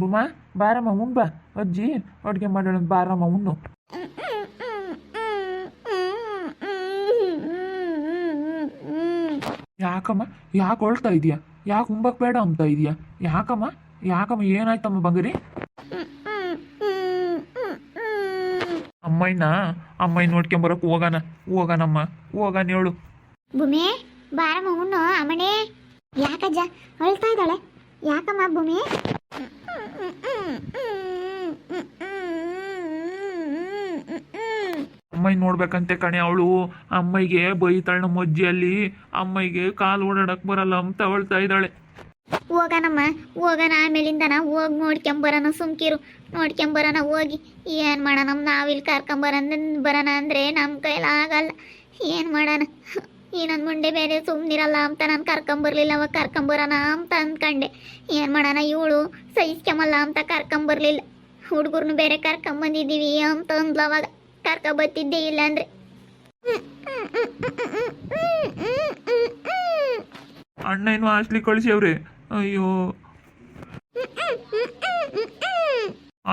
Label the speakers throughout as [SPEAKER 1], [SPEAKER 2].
[SPEAKER 1] ಬುಮ್ಮ ಬಾರಮ್ಮ ಉಣ್ ಬಾ ಅಜ್ಜಿ ಅಡುಗೆ ಮಾಡೋಣ ಬಾರಮ್ಮ ಉಣ್ಣು. ಯಾಕಮ್ಮ ಯಾಕೆ ಹೊಳ್ತಾ ಇದೀಯಾ? ಯಾಕೆ ಉಂಬಕ್ ಬೇಡ ಅಂತ ಇದೀಯಾ? ಯಾಕಮ್ಮ ಯಾಕಮ್ಮ ಏನಾಯ್ತಮ್ಮ ಬಂಗರಿ? ಅಮ್ಮಯ್ಯ ನೋಡ್ಕೊಂಬರಕ್ಕೆ ಹೋಗೋಣಮ್ಮ ಹೋಗೋಣ ಹೇಳು.
[SPEAKER 2] ಭೂಮಿ ಬಾರಮ್ಮ ಉಣ್ಣು. ಅಮ್ಮನೇ ಯಾಕಜ್ಜ ಅಳ್ತಾ ಇದ್ದಾಳೆ? ಯಾಕಮ್ಮ ಭೂಮಿ?
[SPEAKER 1] ಅಮ್ಮಯ್ಯ ನೋಡ್ಬೇಕಂತೆ ಕಣೆ ಅವಳು. ಅಮ್ಮಯ್ಯಗೆ ಬೈತಾಳ ನಮ್ಮ ಅಜ್ಜಿಯಲ್ಲಿ. ಅಮ್ಮಯ್ಯಗೆ ಕಾಲು ಓಡಾಡಕ್ ಬರಲ್ಲ ಅಂತ ಹೇಳ್ತಾ ಇದ್ದಾಳೆ.
[SPEAKER 2] ಹೋಗೋಣಮ್ಮ ಹೋಗೋಣ, ಆಮೇಲಿಂದನ ಹೋಗಿ ನೋಡ್ಕೊಂಬರೋಣ. ಸುಮ್ಕಿರು, ನೋಡ್ಕೊಂಬರೋಣ ಹೋಗಿ. ಏನು ಮಾಡೋಣ, ನಾವಿಲ್ಲಿ ಬರೋಣ ಅಂದರೆ ನಮ್ಮ ಕೈಲಾಗಲ್ಲ. ಏನು ಮಾಡೋಣ, ಈ ನನ್ನ ಮುಂಡೆ ಬೇರೆ ಸುಮ್ಮನಿರಲ್ಲ ಅಂತ ನಾನು ಕರ್ಕೊಂಬರ್ಲಿಲ್ಲ. ಅವಾಗ ಕರ್ಕೊಂಬರೋಣ ಅಂತ ಅಂದ್ಕೊಂಡೆ. ಏನು ಮಾಡೋಣ, ಇವಳು ಸಹಿಸ್ಕೊಂಬಲ್ಲ ಅಂತ ಕರ್ಕೊಂಬರ್ಲಿಲ್ಲ. ಹುಡುಗರ್ನು ಬೇರೆ ಕರ್ಕೊಂಬಂದಿದ್ದೀವಿ ಅಂತ ಅಂದ್ಲು. ಅವಾಗ ಕರ್ಕೊಂಬತ್ತಿದ್ದೆ, ಇಲ್ಲ ಅಂದರೆ
[SPEAKER 1] ಅಣ್ಣ ಏನು ಹಾಸ್ಟ್ಲಿಗೆ ಕಳಿಸ್ಯವ್ರೆ. ಅಯ್ಯೋ,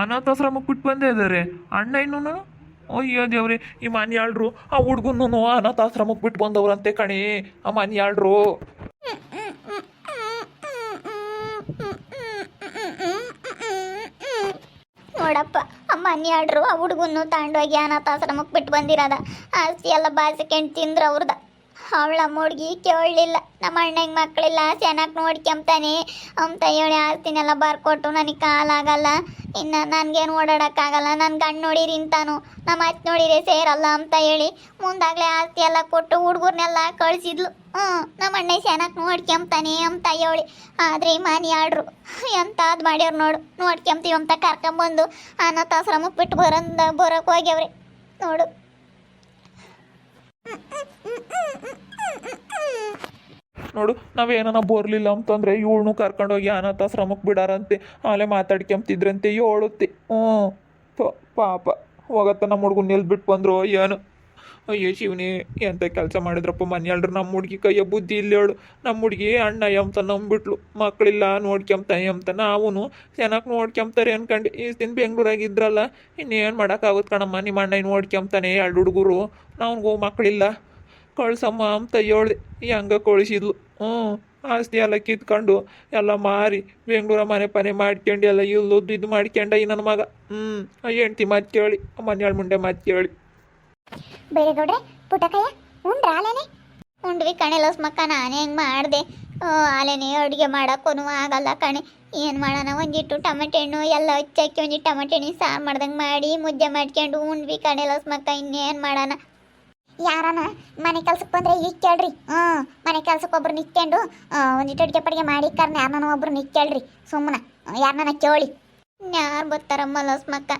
[SPEAKER 1] ಅನಾಥಾಶ್ರಮಕ್ಕೆ ಬಿಟ್ಟು ಬಂದೇ ಇದ್ದಾರೆ ಅಣ್ಣ ಇನ್ನೂ. ಅಯ್ಯೋ ದೇವ್ರೆ, ಈ ಮನ್ಯಾಳ್ರು ಆ ಹುಡ್ಗನ್ನು ಅನಾಥಾಶ್ರಮಕ್ಕೆ ಬಿಟ್ಟು ಬಂದವ್ರಂತೆ ಕಣೆ ಆ ಮನ್ಯಾಳ್ರು.
[SPEAKER 2] ನೋಡಪ್ಪ, ಅಮ್ಮ ಅನ್ಯಾಡ್ರು ಆ ಹುಡುಗನ್ನು ತಗೊಂಡೋಗಿ ಅನಾಥಾಶ್ರಮಕ್ಕೆ ಬಿಟ್ಟು ಬಂದಿರೋದ. ಆಸ್ತಿ ಎಲ್ಲ ಬಾಸಿಕೊಂಡು ತಿಂದ್ರು ಅವ್ರದ. ಅವಳ ಹುಡುಗಿ ಕೇಳಲಿಲ್ಲ, ನಮ್ಮ ಅಣ್ಣಂಗೆ ಮಕ್ಕಳಿಲ್ಲ ಚೆನ್ನಾಗಿ ನೋಡ್ಕೊಂತಾನೆ ಅಂತ ಹೇಳಿ ಆಸ್ತಿನೆಲ್ಲ ಬರ್ಕೊಟ್ಟು ನನಗೆ ಕಾಲಾಗಲ್ಲ, ಇನ್ನು ನನಗೇನು ಓಡಾಡೋಕ್ಕಾಗಲ್ಲ, ನನ್ನ ಗಂಡು ನೋಡಿರಿ ಇಂತಾನು, ನಮ್ಮ ಅತ್ತೆ ನೋಡಿರಿ ಸೇರಲ್ಲ ಅಂತ ಹೇಳಿ ಮುಂದಾಗಲೇ ಆಸ್ತಿ ಎಲ್ಲ ಕೊಟ್ಟು ಹುಡುಗರ್ನೆಲ್ಲ ಕಳಿಸಿದ್ಲು. ನಮ್ಮ ಅಣ್ಣ ಚೆನ್ನಾಗಿ ನೋಡ್ಕೊಂತಾನೆ ಅಂತ ಹೇಳಿ. ಆದರೆ ಮನೆ ಆಡ್ರು ಎಂತಾದ್ ಮಾಡ್ಯವ್ರು ನೋಡು. ನೋಡ್ಕೊಂತೀವಿ ಅಂತ ಕರ್ಕೊಂಬಂದು ಅನಾಥಾಶ್ರಮಕ್ಕೆ ಬಿಟ್ಟು ಬರೋಕೆ ಹೋಗ್ಯವ್ರಿ ನೋಡು.
[SPEAKER 1] ನೋಡು, ನಾವೇನ ಬರ್ಲಿಲ್ಲ ಅಂತಂದ್ರೆ ಇವಳನ್ನು ಕರ್ಕೊಂಡೋಗಿ ಅನಾಥಾಶ್ರಮಕ್ಕೆ ಬಿಡಾರಂತೆ. ಆಲೆ ಮಾತಾಡ್ಕೊಂತಿದ್ರಂತೆ ಹೇಳುತ್ತೆ. ಪಾಪ ಹೋಗತ್ತ ನಮ್ಮ ಹುಡುಗನ ಎಲ್ಲಿ ಬಿಟ್ಟು ಬಂದ್ರು ಏನು. ಅಯ್ಯೋ ಶಿವನೇ, ಎಂತ ಕೆಲಸ ಮಾಡಿದ್ರಪ್ಪ ಮನೆಯಲ್ರು. ನಮ್ಮ ಹುಡುಗಿ ಕೈಯ ಬುದ್ಧಿ ಇಲ್ಲ ಹೇಳು. ನಮ್ಮ ಹುಡುಗಿ ಅಣ್ಣ ಎಂತ ನಂಬಿಟ್ಲು, ಮಕ್ಕಳಿಲ್ಲ ನೋಡ್ಕೊಂತಾನೆ ಅಂತ. ನಾವು ಚೆನ್ನಾಗಿ ನೋಡ್ಕೊಂತಾರೆ ಅನ್ಕೊಂಡು ಇಷ್ಟು ದಿನ ಬೆಂಗ್ಳೂರಾಗಿದ್ರಲ್ಲ. ಇನ್ನೇನು ಮಾಡೋಕ್ಕಾಗುತ್ತೆ ಕಣಮ್ಮ, ನಿಮ್ಮ ಅಣ್ಣ ನೋಡ್ಕೊಂತಾನೆ. 2 ಹುಡುಗರು, ನಾವ್ಗೂ ಮಕ್ಕಳಿಲ್ಲ, ಕಳ್ಸಮ್ಮ ಅಂತ ಹೇಳ್ದೆ. ಹೆಂಗ ಕಳಿಸಿದ್ಲು. ಆಸ್ತಿ ಎಲ್ಲ ಕಿತ್ಕೊಂಡು ಎಲ್ಲ ಮಾರಿ ಬೆಂಗ್ಳೂರ ಮನೆ ಪನೆ ಮಾಡ್ಕೊಂಡು ಎಲ್ಲ ಇಲ್ಲದ್ದು ಇದು ಮಾಡ್ಕೊಂಡ ಈ ನನ್ನ ಮಗ. ಹೆಂಡ್ತಿ ಮಾತು ಕೇಳಿ, ಮನೆಯಾಳ ಮುಂಡೆ ಮಾತು ಕೇಳಿ.
[SPEAKER 2] ಬೇರೆ ಗೌಡ್ರೆ ಪುಟ್ಟಕಯ್ಯ ಉಂಡ್ರ ಆಲೇನೆ? ಉಂಡ್ವಿ ಕಣೆ ಲಸ್ಮಕ್ಕ. ನಾನೇ ಹೆಂಗೆ ಮಾಡಿದೆ ಆಲೇನೆ. ಅಡುಗೆ ಮಾಡೋಕ್ಕೂ ಆಗಲ್ಲ ಕಣೆ. ಏನು ಮಾಡೋಣ, ಒಂದಿಟ್ಟು ಟೊಮೆಟೆ ಹಣ್ಣು ಎಲ್ಲ ಹಚ್ಚಾಕಿ ಒಂದಿಟ್ಟು ಟೊಮೆಟೆ ಹಣ್ಣು ಸಾರು ಮಾಡ್ದಂಗೆ ಮಾಡಿ ಮುದ್ದೆ ಮಾಡ್ಕೊಂಡು ಉಂಡ್ವಿ ಕಣೆ ಲಸ್ಮಕ್ಕ. ಇನ್ನೇನು ಮಾಡೋಣ. ಯಾರನ ಮನೆ ಕೆಲ್ಸಕ್ಕೆ ಬಂದರೆ ಈಗ ಕೇಳ್ರಿ. ಮನೆ ಕೆಲ್ಸಕ್ಕೆ ಒಬ್ರು ನಿತ್ಕೊಂಡು ಒಂದಿಟ್ಟು ಅಡುಗೆ ಪಡಿಗೆ ಮಾಡಿ ಕರ್ನ ಯಾರನ್ನ ಒಬ್ರು ನಿತ್ಕೇಳ್ರಿ. ಸುಮ್ಮನೆ ಯಾರನ್ನ ಕೇಳಿ. ಯಾರು ಬರ್ತಾರಮ್ಮ ಲಸ್ಮಕ್ಕ?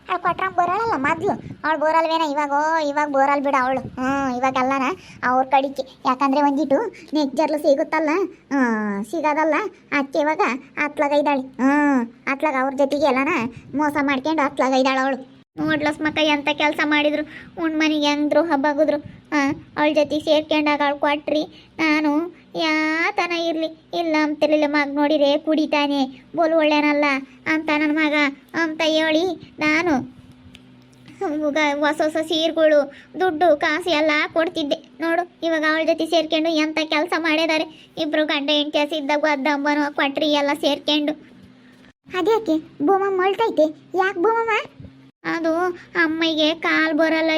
[SPEAKER 2] ಅವಳು ಕೊಟ್ರ ಬರೋಳಲ್ಲ ಮೊದಲು. ಅವಳು ಬೋರಲ್ವೇನ ಇವಾಗ ಬೋರಲ್ ಬಿಡ ಅವಳು. ಇವಾಗಲ್ಲನ ಅವ್ರ ಕಡಿಕೆ. ಯಾಕಂದರೆ ಒಂದಿಟ್ಟು ನೆಜ್ಜರ್ಲು ಸಿಗುತ್ತಲ್ಲ, ಸಿಗೋದಲ್ಲ ಅದಕ್ಕೆ ಇವಾಗ ಅತ್ಲಾಗೈದಾಳೆ. ಅತ್ಲಾಗ ಅವ್ರ ಜೊತೆಗೆ ಎಲ್ಲನ ಮೋಸ ಮಾಡ್ಕೊಂಡು ಅತ್ಲಾಗೈದಾಳೆ ಅವಳು. ನೋಡ್ಲಸ್ಮಕ್ಕ ಎಂಥ ಕೆಲಸ ಮಾಡಿದ್ರು. ಮನೆಗೆ ಹೆಂಗ್ ದ್ರೋಹ ಬಗದ್ರು. ಅವಳ ಜೊತೆಗೆ ಸೇರ್ಕೊಂಡಾಗ ಅವಳು ಕೊಟ್ರಿ. ನಾನು ಯಾತನ ಇರಲಿ ಇಲ್ಲ ಅಂತಿರಲಿಲ್ಲ. ಮಗ ನೋಡಿರೆ ಕುಡಿತಾನೆ, ಬೋಲು ಒಳ್ಳೆನಲ್ಲ ಅಂತ ನನ್ನ ಮಗ ಅಂತ ಹೇಳಿ ನಾನು ಹೊಸ ಹೊಸ ಸೀರೆಗಳು ದುಡ್ಡು ಕಾಸು ಎಲ್ಲ ಕೊಡ್ತಿದ್ದೆ. ನೋಡು ಇವಾಗ ಅವಳ ಜೊತೆ ಸೇರ್ಕೊಂಡು ಎಂಥ ಕೆಲಸ ಮಾಡಿದ್ದಾರೆ. ಇಬ್ಬರು ಗಂಡ ಹೆಂಡತಿ ಸಿದ್ದಾಗ ಅದ್ದಮ್ಮನೂ ಕೊಟ್ರಿ ಎಲ್ಲ ಸೇರ್ಕೊಂಡು. ಅದ್ಯಾಕೆ ಭೂಮಮ್ಮ ಅಳ್ತೈತೆ? ಯಾಕೆ ಭೂಮಮ್ಮ? ಅದು ಅಮ್ಮಗೆ ಕಾಲು ಬರಲ್ಲ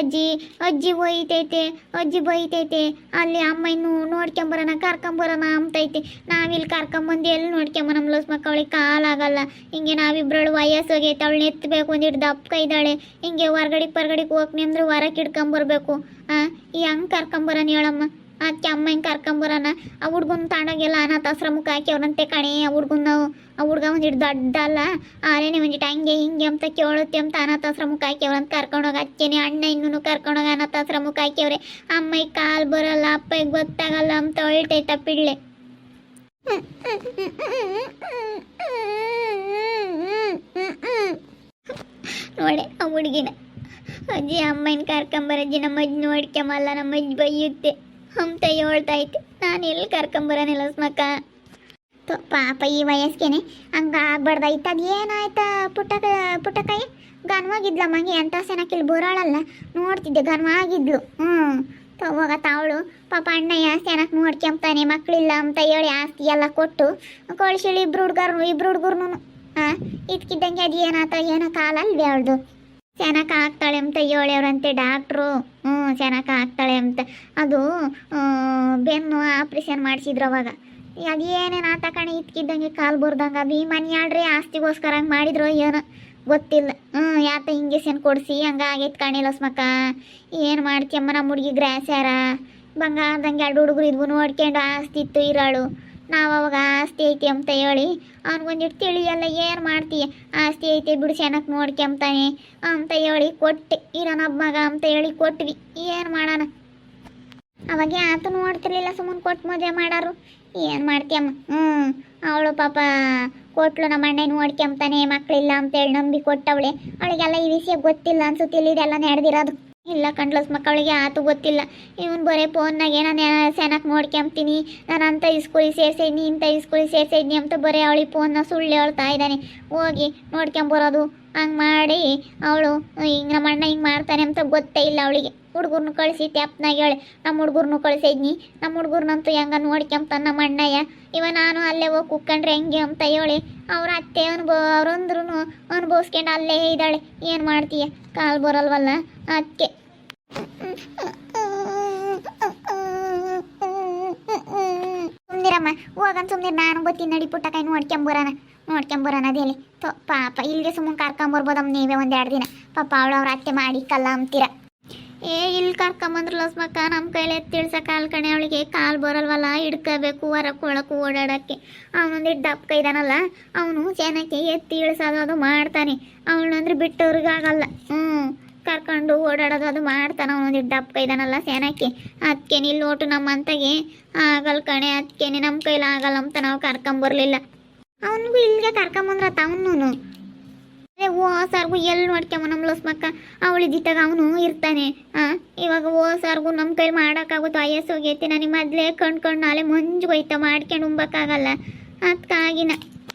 [SPEAKER 2] ಅಜ್ಜಿ ಬೈತೈತೆ. ಅಲ್ಲಿ ಅಮ್ಮಯ್ಯನು ನೋಡ್ಕೊಂಬರೋಣ ಕರ್ಕೊಂಬರೋಣ ಅಂತೈತೆ. ನಾವಿಲ್ಲಿ ಕರ್ಕೊಂಬಂದು ಎಲ್ಲಿ ನೋಡ್ಕೊಂಬನಮ್ಮ ಲಸ್ಮಕ್ಕ? ಅವಳಿಗೆ ಕಾಲಾಗಲ್ಲ. ಹಿಂಗೆ ನಾವಿಬ್ರಳು ವಯಸ್ಸು ಹೋಗೈತೆ. ಅವಳನ್ನ ಎತ್ತಬೇಕು, ಒಂದಿಟ್ಟು ದಪ್ಪ ಇದ್ದಾಳೆ. ಹಿಂಗೆ ಹೊರ್ಗಡೆಗೆ ಹೋಗ್ನಿ ಅಂದ್ರೆ ಹೊರಗೆ ಹಿಡ್ಕೊಂಬರ್ಬೇಕು. ಹೆಂಗೆ ಕರ್ಕೊಂಬರೋಣ ಹೇಳಮ್ಮ? ಅದಕ್ಕೆ ಅಮ್ಮ ಹಿಂಗೆ ಕರ್ಕೊಂಬರೋಣ. ಆ ಹುಡ್ಗನ ತಾಂಡಾಗೆಲ್ಲ ಅನಾಥಾಶ್ರಮಕ್ಕೆ ಹಾಕ್ಯವ್ರಂತೆ ಕಣೆ. ಆ ಹುಡ್ಗ ಒಂದಿಟ್ಟು ದೊಡ್ಡಲ್ಲ, ಆರೇನೆ ಒಂದಿಟ್ಟು ಹಂಗೆ ಹಿಂಗೆ ಅಂತ ಕೇಳುತ್ತೆ ಅಂತ ಅನಾಥಾಶ್ರಮಕ್ಕೆ ಹಾಕ್ಯವ್ರಂತ ಕರ್ಕೊಂಡೋಗಿ. ಅದಕ್ಕೇನೆ ಅಣ್ಣ ಇನ್ನೂ ಕರ್ಕೊಂಡೋಗಿ ಅನಾಥಾಶ್ರಮಕ್ಕೆ ಹಾಕ್ಯವ್ರೆ. ಅಮ್ಮಗೆ ಕಾಲು ಬರಲ್ಲ, ಅಪ್ಪಗೆ ಗೊತ್ತಾಗಲ್ಲ ಅಂತ ಹೊಳ್ತೈತ ಪಿಳ್ಳೆ. ನೋಡೆ ಆ ಹುಡುಗಿನ. ಅಜ್ಜಿ ಅಮ್ಮನ ಕರ್ಕೊಂಬರಜ್ಜಿ, ನಮ್ಮ ಅಜ್ಜಿ ನೋಡ್ಕೊಂಬಲ್ಲ, ನಮ್ಮ ಅಜ್ಜಿ ಬೈಯುತ್ತೆ ಅಂತ ಹೇಳ್ತೈತೆ. ನಾನು ಎಲ್ಲಿ ಕರ್ಕೊಂಬರೋನಿಲ್ಲ ಲಸ್ಮಕ್ಕ? ಪಾಪ ಈ ವಯಸ್ಸಿಗೆ ಹಂಗ ಆಗ್ಬಾರ್ದಾಯ್ತು. ಅದು ಏನಾಯ್ತಾ ಪುಟ್ಟಕಾಯಿ ಗನ್ವಾಗಿದ್ಲ ಮಂಗೆ ಎಂಥ ಸೆನಕಿಲ್ ಬರೋಳಲ್ಲ ನೋಡ್ತಿದ್ದೆ ಗನ್ವಾಗಿದ್ಲು. ಹೋಗ ತಾವಳು ಪಾಪ ಅಣ್ಣಯ್ಯ ಸೆನಕ್ ನೋಡ್ಕೊಂತಾನೆ ಮಕ್ಕಳಿಲ್ಲ ಅಂತ ಹೇಳಿ ಆಸ್ತಿ ಎಲ್ಲ ಕೊಟ್ಟು ಕಳಿಸಿಳಿ ಇಬ್ರು ಹುಡುಗರ್ನು ಇದ್ಕಿದ್ದಂಗೆ ಅದು ಏನಾತ ಏನೋ ಕಾಲಲ್ವೇ ಅವಳ್ದು ಸೆನಕ ಆಗ್ತಾಳೆ ಅಂತ ಹೇಳವ್ರಂತೆ ಡಾಕ್ಟ್ರು. ಸೆನಕ ಆಗ್ತಾಳೆ ಅಂತ ಅದು ಬೆನ್ನು ಆಪ್ರೇಷನ್ ಮಾಡಿಸಿದ್ರು ಅವಾಗ. ಅದು ಏನೇನು ಆತ ಕಣೆ ಇದ್ಕಿದ್ದಂಗೆ ಕಾಲು ಬರ್ದಂಗೆ ಅದು ಈ ಮನೆಯಾಳ್ರಿ ಆಸ್ತಿಗೋಸ್ಕರ ಹಂಗೆ ಮಾಡಿದ್ರು ಏನೋ ಗೊತ್ತಿಲ್ಲ. ಯಾತ ಇಂಜೆಕ್ಷನ್ ಕೊಡಿಸಿ ಹಂಗಾಗೈತೆ ಕಣಿಲ್ಲ ಸ್ಮಕ್ಕ. ಏನು ಮಾಡ್ತೀಯಮ್ಮ ನಮ್ಮ ಹುಡುಗಿ ಗ್ರಾಸ್ಯಾರ ಬಂಗಾರದಂಗೆ 2 ಹುಡುಗರು ಇದ್ವು ನೋಡ್ಕೊಂಡು ಆಸ್ತಿ ಇತ್ತು ಇರಾಳು. ನಾವು ಅವಾಗ ಆಸ್ತಿ ಐತಿ ಅಂತ ಹೇಳಿ ಅವ್ನಿಗೊಂದಿಟ್ಟು ತಿಳಿಯಲ್ಲ ಏನು ಮಾಡ್ತೀಯ ಆಸ್ತಿ ಐತೆ ಬಿಡು ಚೆನ್ನಾಗಿ ನೋಡ್ಕೊಂತಾನೆ ಅಂತ ಹೇಳಿ ಕೊಟ್ಟೆ ಇರೋನೊಬ್ಬ ಮಗ ಅಂತ ಹೇಳಿ ಕೊಟ್ವಿ. ಏನು ಮಾಡೋಣ ಅವಾಗ ಆತು ನೋಡ್ತಿರ್ಲಿಲ್ಲ ಸುಮ್ಮನೆ ಕೊಟ್ಟು ಮದುವೆ ಮಾಡಾರು. ಏನು ಮಾಡ್ತೀಯಮ್ಮ ಅವಳು ಪಾಪ ಕೊಟ್ಲು ನಮ್ಮ ಅಣ್ಣ ನೋಡ್ಕೊಂತಾನೆ ಮಕ್ಕಳಿಲ್ಲ ಅಂತೇಳಿ ನಂಬಿ ಕೊಟ್ಟವಳೆ. ಅವಳಿಗೆಲ್ಲ ಈ ವಿಷಯ ಗೊತ್ತಿಲ್ಲ ಅನ್ಸುತ್ತಿಲ್ಲ ಇದೆಲ್ಲ ನಡೆದಿರೋದು. ಇಲ್ಲ ಕಂಡ್ಲಸ್ ಮಕ್ಕಳಿಗೆ ಆತು ಗೊತ್ತಿಲ್ಲ. ಇವನು ಬರೀ ಫೋನ್ನಾಗೆ ನಾನು ಸೆನಕ್ ನೋಡ್ಕೊಂತೀನಿ ನಾನು ಅಂತ ಸ್ಕೂಲಿಗೆ ಸೇರ್ಸಿದ್ನಿ ಇಂಥ ಸ್ಕೂಲಿಗೆ ಸೇರ್ಸಿದ್ನಿ ಅಂತ ಬರೀ ಅವಳಿಗೆ ಫೋನ್ನ ಸುಳ್ಳು ಹೇಳ್ತಾ ಇದ್ದಾನೆ. ಹೋಗಿ ನೋಡ್ಕೊಂಬರೋದು ಹಂಗೆ ಮಾಡಿ ಅವಳು ಹಿಂಗೆ ನಮ್ಮ ಅಣ್ಣ ಹಿಂಗೆ ಮಾಡ್ತಾನೆ ಅಂತ ಗೊತ್ತೇ ಇಲ್ಲ ಅವಳಿಗೆ. ಹುಡುಗರ್ನು ಕಳಿಸಿ ಟ್ಯಾಪ್ನಾಗ ಹೇಳಿ ನಮ್ಮ ಹುಡುಗರ್ನು ಕಳಿಸಿದ್ನಿ ನಮ್ಮ ಹುಡುಗರ್ನಂತೂ ಹೆಂಗ ನೋಡ್ಕೊಂತಾನೆ ನಮ್ಮ ಅಣ್ಣಯ್ಯ. ನಾನು ಅಲ್ಲೇ ಹೋಗಿ ಕುಕ್ಕಂಡ್ರೆ ಹೆಂಗೆ ಅಂತ ಹೇಳಿ ಅವ್ರ ಅತ್ತೆ ಅವ್ರಂದ್ರೂ ಅನುಭವಿಸ್ಕೊಂಡು ಅಲ್ಲೇ ಇದ್ದಾಳೆ. ಏನು ಮಾಡ್ತೀಯ ಕಾಲು ಬರಲ್ವಲ್ಲ ಅದಕ್ಕೆ. ಸುಮ್ನಿರಮ್ಮ ಹೋಗನ್ ಸುಮ್ನಿರ್ ನಾನು ಬತ್ತೀನಿ ನಡಿ ಪುಟ್ಟಕಾಯಿ ನೋಡ್ಕೊಂಬರೋಣ ಅದೇಲಿ ಪಾಪ ಇಲ್ಲಿಗೆ ಸುಮ್ಮನೆ ಕರ್ಕೊಂಬರ್ಬೋದಮ್ಮ ನೀವೇ 1-2 ದಿನ. ಪಾಪ ಅವ್ರ ಅತ್ತೆ ಮಾಡಿ ಕಲ್ಲ ಅಂತೀರ. ಇಲ್ಲಿ ಕರ್ಕೊಂಬಂದ್ರಲ್ಲ ಸ್ಮಕ್ಕ ನಮ್ಮ ಕೈಲಿ ಎತ್ತಿಳ್ಸ ಕಾಲು ಕಣೆ ಅವಳಿಗೆ ಕಾಲು ಬರಲ್ವಲ್ಲ ಹಿಡ್ಕೋಬೇಕು ಹೊರಕ್ಕೆ ಒಳಕ್ಕೆ ಓಡಾಡೋಕ್ಕೆ. ಅವನೊಂದಿಟ್ಟು ದಪ್ಪ ಇದ್ದಾನಲ್ಲ ಅವನು ಚೆನ್ನಾಗಿ ಎತ್ತಿ ಇಳಿಸೋದು ಅದು ಮಾಡ್ತಾನೆ. ಅವಳಂದ್ರೆ ಬಿಟ್ಟವ್ರಿಗಾಗಲ್ಲ. ಕರ್ಕೊಂಡು ಓಡಾಡೋದು ಅದು ಮಾಡ್ತಾನೆ. ಅವನೊಂದಿಟ್ಟು ದಪ್ಪ ಇದ್ದಾನಲ್ಲ ಚೆನ್ನಾಗಿ ಅದಕ್ಕೆ ಇಲ್ಲಿ ಒಟ್ಟು ನಮ್ಮ ಅಂತಾಗೆ ಆಗಲ್ಲ ಕಣೆ ಅದಕ್ಕೇನೆ ನಮ್ಮ ಕೈಲಿ ಆಗಲ್ಲ ಅಂತ ನಾವು ಕರ್ಕೊಂಬರ್ಲಿಲ್ಲ. ಅವನಿಗೂ ಇಲ್ಲಿಗೆ ಕರ್ಕೊಂಬಂದ್ರತ್ತ ಅವನು ಸರ್ಗು ಎಲ್ಲಿ ನೋಡ್ಕೊಂಬನಮ್ಲ ಸ್ಮಕ್ಕ ಅವಳಿದ್ದಿತ್ತಾಗ ಅವನು ಇರ್ತಾನೆ. ಇವಾಗ ಸರ್ಗು ನಮ್ಮ ಕೈ ಮಾಡೋಕ್ಕಾಗುತ್ತೆ ವಯಸ್ಸು ಹೋಗೈತೆ. ನನಗೆ ಮೊದಲೇ ಕಣ್ಕೊಂಡು ನಾಳೆ ಮಂಜು ಹೋಯ್ತಾ ಮಾಡ್ಕೊಂಡು ಉಂಬಕ್ಕಾಗಲ್ಲ ಅದಕ್ಕಾಗಿನ.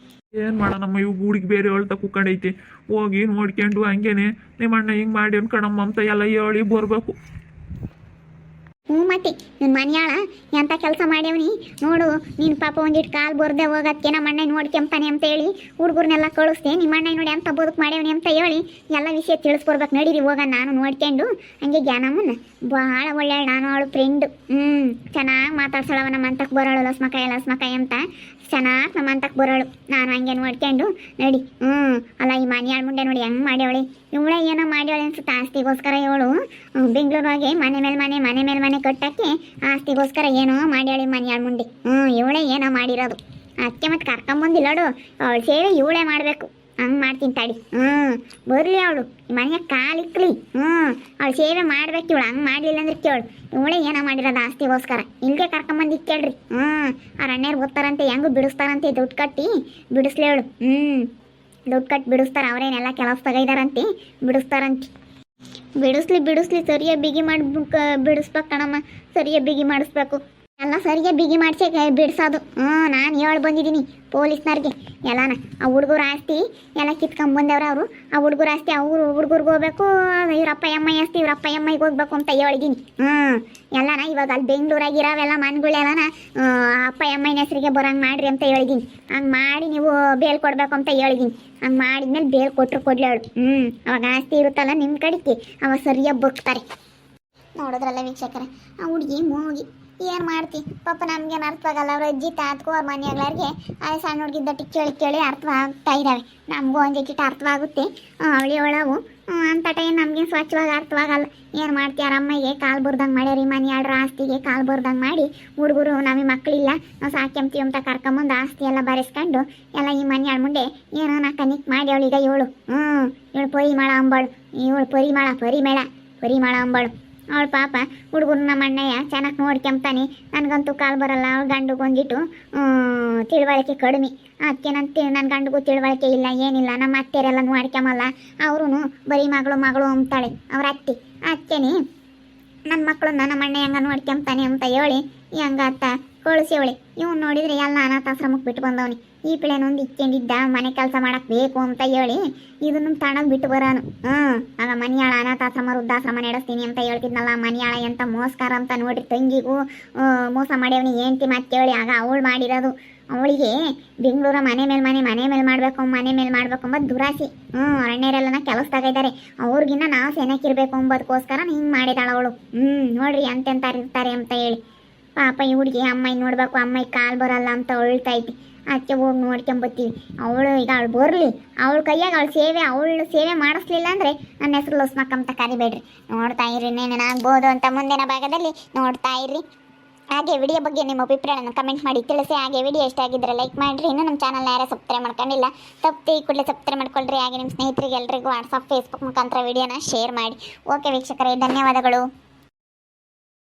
[SPEAKER 1] ಏನು ಮಾಡೋಣಮ್ಮ ಇವು ಗೂಡಿಗೆ ಬೇರೆ ಹೇಳ್ತಾ ಕುಕ್ಕಂಡೈತಿ ಹೋಗಿ ನೋಡ್ಕೊಂಡು ಹಂಗೇನೆ ನಿಮ್ಮ ಅಣ್ಣ ಹಿಂಗೆ ಮಾಡಿ ಅನ್ಕಣಮ್ಮ ಅಂತ ಎಲ್ಲ ಹೇಳಿ ಬರಬೇಕು.
[SPEAKER 2] ಮತ್ತೆ ನಿನ್ನ ಮನೆಯಾಳ ಎಂಥ ಕೆಲಸ ಮಾಡ್ಯವನಿ ನೋಡು. ನೀನು ಪಾಪ ಒಂದಿಟ್ಟು ಕಾಲು ಬರ್ದೆ ಹೋಗೋದಕ್ಕೆ ನಮ್ಮ ಅಣ್ಣ ನೋಡ್ಕೊಂತಾನೆ ಅಂತ ಹೇಳಿ ಹುಡುಗರ್ನೆಲ್ಲ ಕಳಿಸ್ದೆ. ನಿಮ್ಮ ಅಣ್ಣ ನೋಡಿ ಎಂಥ ಬದುಕು ಮಾಡ್ಯವನಿ ಅಂತ ಹೇಳಿ ಎಲ್ಲ ವಿಷಯ ತಿಳಿಸ್ಕೊಡ್ಬೇಕು. ನಡೀರಿ ಹೋಗ ನಾನು ನೋಡ್ಕೊಂಡು ಹಂಗೆ ಜ್ಞಾನಮ್ಮನ ಭಾಳ ಒಳ್ಳೆ ನಾನು ಅವಳು ಫ್ರೆಂಡು. ಚೆನ್ನಾಗಿ ಮಾತಾಡ್ಸಳವ ನಮ್ಮ ಅಂತಕ್ಕೆ ಬರೋಳು ಲಸ್ಮಕಾಯಿ ಅಂತ ಚೆನ್ನಾಗಿ ನಮ್ಮ ಅಂತಕ್ಕೆ ಬರೋಳು. ನಾನು ಹಂಗೆ ನೋಡ್ಕೊಂಡು ನಡಿ. ಅಲ್ಲ ಈ ಮನೆಯಾಳ ಮುಂದೆ ನೋಡಿ ಹೆಂಗೆ ಮಾಡ್ಯವಳೆ ಇವಳೆ ಏನೋ ಮಾಡ್ಯವಳೆ ಅನ್ಸುತ್ತೆ ಆಸ್ತಿಗೋಸ್ಕರ. ಇವಳು ಬೆಂಗಳೂರಾಗೆ ಮನೆ ಮೇಲೆ ಮನೆ ಕಟ್ಟಕ್ಕೆ ಆಸ್ತಿಗೋಸ್ಕರ ಏನೋ ಮಾಡ್ಯಾಳಿ ಮನೆಯಾಳ ಮುಂದೆ. ಇವಳೆ ಏನೋ ಮಾಡಿರೋದು ಅದಕ್ಕೆ ಮತ್ತೆ ಕರ್ಕೊಂಬಂದಿಲ್ಲಡು ಅವಳು ಸೇವೆ ಇವಳೇ ಮಾಡಬೇಕು. ಹಂಗೆ ಮಾಡ್ತೀನಿ ತಡಿ. ಬರಲಿ ಅವಳು ಮನೆಯ ಕಾಲಿಕ್ಲಿ. ಅವಳು ಸೇವೆ ಮಾಡ್ಬೇಕು ಇವಳು. ಹಂಗೆ ಮಾಡಲಿಲ್ಲ ಅಂದ್ರೆ ಕೇಳು ಇವಳೇ ಏನೋ ಮಾಡಿರೋದು ಆಸ್ತಿಗೋಸ್ಕರ. ಇಲ್ಲಿಗೆ ಕರ್ಕೊಂಬಂದು ಕೇಳ್ರಿ. ಆ ಅಣ್ಣೇರು ಗೊತ್ತಾರಂತೆ ಹೆಂಗೂ ಬಿಡಿಸ್ತಾರಂತೆ ದುಡ್ಡು ಕಟ್ಟಿ ಬಿಡಿಸ್ಲಿ ಅವಳು. ದುಡ್ಡು ಕಟ್ಟಿ ಬಿಡಿಸ್ತಾರೆ ಅವರೇನೆಲ್ಲ ಕೆಲಸ ತಗೈದಾರಂತೆ ಬಿಡಿಸ್ತಾರಂತೆ. ಬಿಡಿಸ್ಲಿ ಸರಿಯಾಗಿ ಬಿಗಿ ಮಾಡಿ ಬಿಡಿಸ್ಬೇಕು ಕಣಮ್ಮ. ಸರಿಯಾಗಿ ಬಿಗಿ ಮಾಡಿಸ್ಬೇಕು ಎಲ್ಲ ಸರಿಯಾಗಿ ಬಿಗಿ ಮಾಡಿಸಿ ಬಿಡಿಸೋದು. ನಾನು ಹೇಳಿ ಬಂದಿದ್ದೀನಿ ಪೊಲೀಸ್ನವ್ರಿಗೆ ಎಲ್ಲಾನ. ಆ ಹುಡುಗರ ಆಸ್ತಿ ಎಲ್ಲ ಕಿತ್ಕೊಂಬಂದವ್ರು ಅವರು. ಆ ಹುಡುಗರ ಆಸ್ತಿ ಹುಡುಗರ್ಗೆ ಹೋಗ್ಬೇಕು. ಇವ್ರಪ್ಪ ಎಮ್ಮೈ ಆಸ್ತಿ ಇವ್ರಪ್ಪ ಎಮ್ಮೈಗೆ ಹೋಗ್ಬೇಕು ಅಂತ ಹೇಳಿದ್ದೀನಿ. ಎಲ್ಲಾನ ಇವಾಗ ಅಲ್ಲಿ ಬೆಂಗಳೂರಾಗಿರೋವೆಲ್ಲ ಮನ್ಗಳೆಲ್ಲನ ಅಪ್ಪ ಎಮ್ಮೈನ ಹೆಸರಿಗೆ ಬರೋಂಗೆ ಮಾಡ್ರಿ ಅಂತ ಹೇಳಿದ್ದೀನಿ. ಹಂಗೆ ಮಾಡಿ ನೀವು ಬೇಲ್ ಕೊಡಬೇಕು ಅಂತ ಹೇಳಿದ್ದೀನಿ. ಹಂಗೆ ಮಾಡಿದ್ಮೇಲೆ ಬೇಲ್ ಕೊಡ್ಲಿ ಅವಳು. ಅವಾಗ ಆಸ್ತಿ ಇರುತ್ತಲ್ಲ ನಿಮ್ಮ ಕಡೆಗೆ ಅವಾಗ ಸರಿಯಾಗಿ ಬದುಕ್ತಾರೆ. ನೋಡಿದ್ರಲ್ಲ ವೀಕ್ಷಕರ ಆ ಹುಡುಗಿ ಮೂಗಿ ಏನು ಮಾಡ್ತಿ ಪಾಪ ನಮ್ಗೇನು ಅರ್ಥವಾಗಲ್ಲ. ಅವ್ರ ಅಜ್ಜಿ ತಾತ್ಕೋ ಅವ್ರ ಮನೆಯಾಗ್ಲಾರಿಗೆ ಅದೇ ಸಣ್ಣ ಹುಡುಗಿದ್ದಟ್ಟು ಕೇಳಿ ಅರ್ಥ ಆಗ್ತಾ ಇದ್ದಾವೆ. ನಮಗೂ ಒಂದಿಟ್ಟು ಅರ್ಥವಾಗುತ್ತೆ. ಅವಳಿಯೊಳವು ಅಂಥ ಟೈಮ್ ನಮಗೇನು ಸ್ವಚ್ಛವಾಗಿ ಅರ್ಥವಾಗಲ್ಲ. ಏನು ಮಾಡ್ತೀಯ ಅಮ್ಮಯ್ಗೆ ಕಾಲು ಬರ್ದಂಗೆ ಮಾಡ್ಯಾರಿ ಮನೆಯಾಳ್ರ ಆಸ್ತಿಗೆ ಕಾಲು ಬರ್ದಂಗೆ ಮಾಡಿ ಹುಡುಗರು ನಮಗೆ ಮಕ್ಕಳಿಲ್ಲ ನಾವು ಸಾಕ್ಯಂತೀವಿ ಅಂತ ಕರ್ಕೊಂಬಂದು ಆಸ್ತಿ ಎಲ್ಲ ಬರೆಸ್ಕೊಂಡು ಎಲ್ಲ ಈ ಮನೆಯಾಳ ಮುಂದೆ ಏನೋ ನಾ ಕನಿಕ್ ಮಾಡಿ ಅವಳೀಗ ಇವಳು ಪರಿಮಳ ಅಂಬಾಳು. ಇವಳು ಪರಿಮಳ ಅಂಬಾಳು. ಅವಳು ಪಾಪ ಹುಡುಗರು ನಮ್ಮ ಅಣ್ಣಯ್ಯ ಚೆನ್ನಾಗಿ ನೋಡ್ಕೊಂತಾನೆ. ನನಗಂತೂ ಕಾಲು ಬರಲ್ಲ. ಅವಳು ಗಂಡುಗೊಂದಿಟ್ಟು ತಿಳುವಳಿಕೆ ಕಡಿಮೆ. ಅದಕ್ಕೆ ನನ್ನ ಗಂಡಿಗೂ ತಿಳುವಳಿಕೆ ಇಲ್ಲ ಏನಿಲ್ಲ. ನಮ್ಮ ಅತ್ತೆಯರೆಲ್ಲ ನೋಡ್ಕೊಂಬಲ್ಲ. ಅವರು ಬರೀ ಮಗಳು ಅಂತಾಳೆ ಅವ್ರ ಅತ್ತೆ. ಅದಕ್ಕೇನೆ ನನ್ನ ಮಕ್ಕಳನ್ನ ನಮ್ಮ ಅಣ್ಣ ಹೆಂಗ ನೋಡ್ಕೊಂತಾನೆ ಅಂತ ಹೇಳಿ ಹೆಂಗಾತ ಕಳಿಸಿವಳಿ ಇವ್ನು ನೋಡಿದ್ರೆ ಎಲ್ಲ ಅನಾಥಾಶ್ರಮಕ್ಕೆ ಬಿಟ್ಟು ಬಂದವನಿ ಈ ಪಿಳೆನೊಂದು ಇಕ್ಕೊಂಡಿದ್ದ ಮನೆ ಕೆಲಸ ಮಾಡಕ್ ಬೇಕು ಅಂತ ಹೇಳಿ ಇದನ್ನು ತಣಗ್ ಬಿಟ್ಟು ಬರಾನು ಆಗ ಮನಿಯಾಳ ಅನಾಥಾಶ್ರಮ ವೃದ್ಧಾಶ್ರಮ ನಡೆಸ್ತೀನಿ ಅಂತ ಹೇಳ್ತಿದ್ನಲ್ಲ ಮನಿಯಾಳ ಎಂತ ಮೋಸ್ಕಾರ ಅಂತ ನೋಡ್ರಿ ತಂಗಿಗೂ ಮೋಸ ಮಾಡ್ಯವನಿ ಏಂತಿ ಮಾತು ಕೇಳಿ ಆಗ ಅವಳು ಮಾಡಿರೋದು ಅವಳಿಗೆ ಬೆಂಗಳೂರ ಮನೆ ಮೇಲೆ ಮಾಡಬೇಕು ಅಂಬದು ದುರಾಸಿ ಅರಣ್ಯರೆಲ್ಲನ ಕೆಲಸದಾಗ ಇದ್ದಾರೆ ಅವ್ರಿಗಿನ್ನ ನಾವು ಸೆನಕ್ಕಿರ್ಬೇಕು ಅಂಬೋದಕ್ಕೋಸ್ಕರ ಹಿಂಗೆ ಮಾಡಿದಾಳ ಅವಳು ನೋಡ್ರಿ ಅಂತೆಂತಾರು ಇರ್ತಾರೆ ಅಂತ ಹೇಳಿ ಪಾಪ ಈ ಹುಡುಗಿ ಅಮ್ಮಯ್ಯ ನೋಡ್ಬೇಕು ಅಮ್ಮಯ್ಯ ಕಾಲು ಬರಲ್ಲ ಅಂತ ಅಳ್ತೈತಿ ಅದಕ್ಕೆ ಹೋಗಿ ನೋಡ್ಕೊಂಬತ್ತೀವಿ ಅವಳು ಈಗ ಅವಳು ಬರಲಿ ಅವಳ ಕೈಯಾಗ ಅವಳು ಸೇವೆ ಮಾಡಿಸ್ಲಿಲ್ಲ ಅಂದರೆ ನನ್ನ ಹೆಸರು ಲೋಸ್ಮಕ್ಕಂತ ಕರಿಬೇಡ್ರಿ ನೋಡ್ತಾ ಇರ್ರಿ ಏನೇನಾಗ್ಬೋದು ಅಂತ ಮುಂದಿನ ಭಾಗದಲ್ಲಿ ನೋಡ್ತಾ ಇರ್ರಿ. ಹಾಗೆ ವಿಡಿಯೋ ಬಗ್ಗೆ ನಿಮ್ಮ ಅಭಿಪ್ರಾಯನ ಕಮೆಂಟ್ ಮಾಡಿ ತಿಳಿಸಿ. ಹಾಗೆ ವಿಡಿಯೋ ಇಷ್ಟ ಆಗಿದ್ದರೆ ಲೈಕ್ ಮಾಡಿರಿ. ಇನ್ನೂ ನಮ್ಮ ಚಾನಲ್ನ ಯಾರೇ ಸಬ್ಸ್ಕ್ರೈಬ್ ಮಾಡ್ಕೊಂಡಿಲ್ಲ ತಪ್ಪಿ ಕೂಡಲೇ ಸಬ್ಸ್ಕ್ರೈಬ್ ಮಾಡ್ಕೊಳ್ರಿ. ಹಾಗೆ ನಿಮ್ಮ ಸ್ನೇಹಿತರಿಗೆ ಎಲ್ರಿಗೂ ವಾಟ್ಸಪ್ ಫೇಸ್ಬುಕ್ ಮುಖಾಂತರ ವಿಡಿಯೋನ ಶೇರ್ ಮಾಡಿ. ಓಕೆ ವೀಕ್ಷಕರೇ, ಧನ್ಯವಾದಗಳು.